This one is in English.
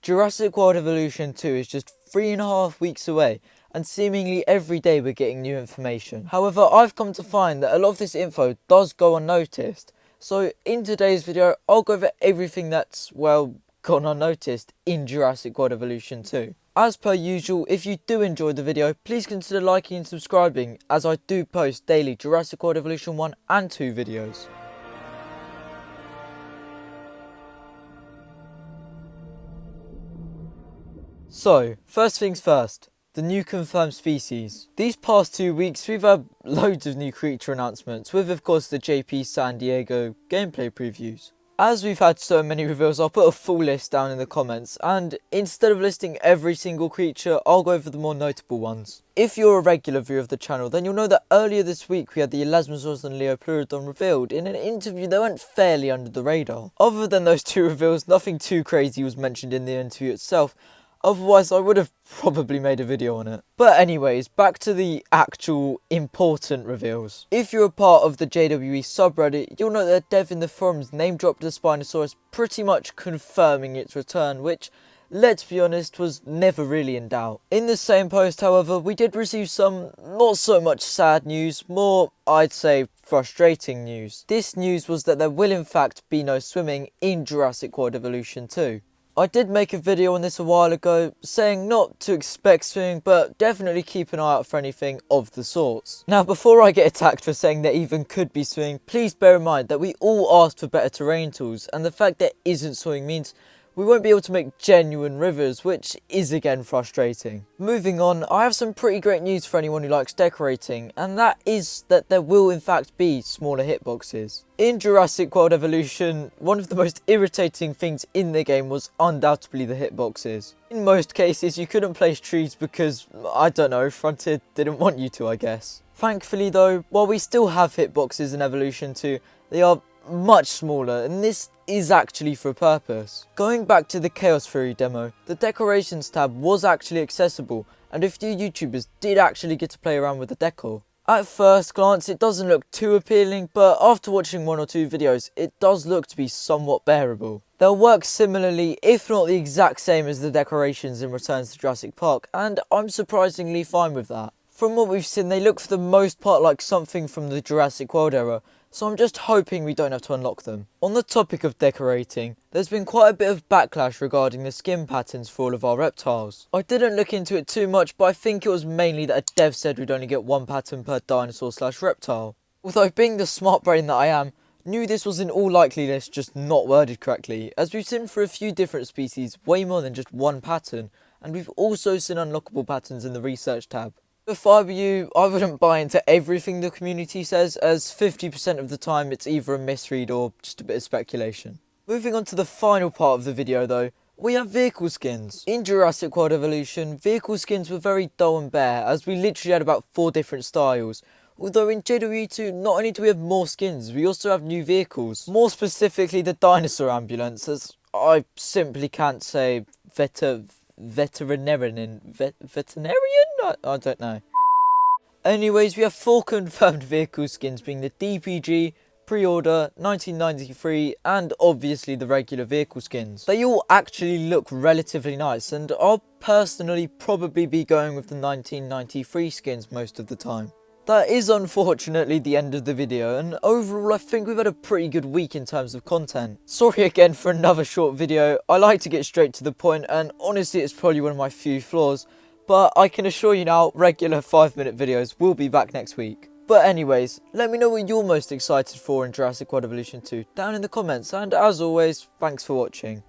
Jurassic World Evolution 2 is just 3.5 weeks away, and seemingly every day we're getting new information. However, I've come to find that a lot of this info does go unnoticed. So in today's video, I'll go over everything that's, well, gone unnoticed in Jurassic World Evolution 2. As per usual, if you do enjoy the video, please consider liking and subscribing, as I do post daily Jurassic World Evolution 1 and 2 videos. So, first things first, the new confirmed species. These past 2 weeks we've had loads of new creature announcements, with of course the JP San Diego gameplay previews. As we've had so many reveals, I'll put a full list down in the comments, and instead of listing every single creature, I'll go over the more notable ones. If you're a regular viewer of the channel, then you'll know that earlier this week we had the Elasmosaurus and Leopleurodon revealed in an interview that went fairly under the radar. Other than those two reveals, nothing too crazy was mentioned in the interview itself. Otherwise, I would have probably made a video on it. But anyways, back to the actual important reveals. If you're a part of the JWE subreddit, you'll know that dev in the forums name dropped the Spinosaurus, pretty much confirming its return, which, let's be honest, was never really in doubt. In the same post, however, we did receive some not so much sad news, more, I'd say, frustrating news. This news was that there will in fact be no swimming in Jurassic World Evolution 2. I did make a video on this a while ago, saying not to expect swimming, but definitely keep an eye out for anything of the sorts. Now, before I get attacked for saying there even could be swimming, please bear in mind that we all asked for better terrain tools, and the fact there isn't swimming means we won't be able to make genuine rivers, which is again frustrating. Moving on, I have some pretty great news for anyone who likes decorating, and that is that there will in fact be smaller hitboxes. In Jurassic World Evolution, one of the most irritating things in the game was undoubtedly the hitboxes. In most cases, you couldn't place trees because, I don't know, Frontier didn't want you to, I guess. Thankfully though, while we still have hitboxes in Evolution 2, they are much smaller, and this is actually for a purpose. Going back to the Chaos Fury demo, the decorations tab was actually accessible, and a few YouTubers did actually get to play around with the decor. At first glance it doesn't look too appealing, but after watching 1 or 2 videos it does look to be somewhat bearable. They'll work similarly, if not the exact same as the decorations in Return to Jurassic Park, and I'm surprisingly fine with that. From what we've seen, they look for the most part like something from the Jurassic World era, so I'm just hoping we don't have to unlock them. On the topic of decorating, there's been quite a bit of backlash regarding the skin patterns for all of our reptiles. I didn't look into it too much, but I think it was mainly that a dev said we'd only get 1 pattern per dinosaur/reptile. Although being the smart brain that I am, knew this was in all likeliness just not worded correctly, as we've seen for a few different species way more than just 1 pattern, and we've also seen unlockable patterns in the research tab. If I were you, I wouldn't buy into everything the community says, as 50% of the time it's either a misread or just a bit of speculation. Moving on to the final part of the video though, we have vehicle skins. In Jurassic World Evolution, vehicle skins were very dull and bare, as we literally had about 4 different styles. Although in JWE 2, not only do we have more skins, we also have new vehicles. More specifically the dinosaur ambulance, as I simply can't say veterinarian? I don't know. Anyways, we have 4 confirmed vehicle skins, being the DPG, Pre-Order, 1993, and obviously the regular vehicle skins. They all actually look relatively nice, and I'll personally probably be going with the 1993 skins most of the time. That is unfortunately the end of the video, and overall I think we've had a pretty good week in terms of content. Sorry again for another short video. I like to get straight to the point, and honestly it's probably one of my few flaws, but I can assure you now, regular 5-minute videos will be back next week. But anyways, let me know what you're most excited for in Jurassic World Evolution 2 down in the comments, and as always, thanks for watching.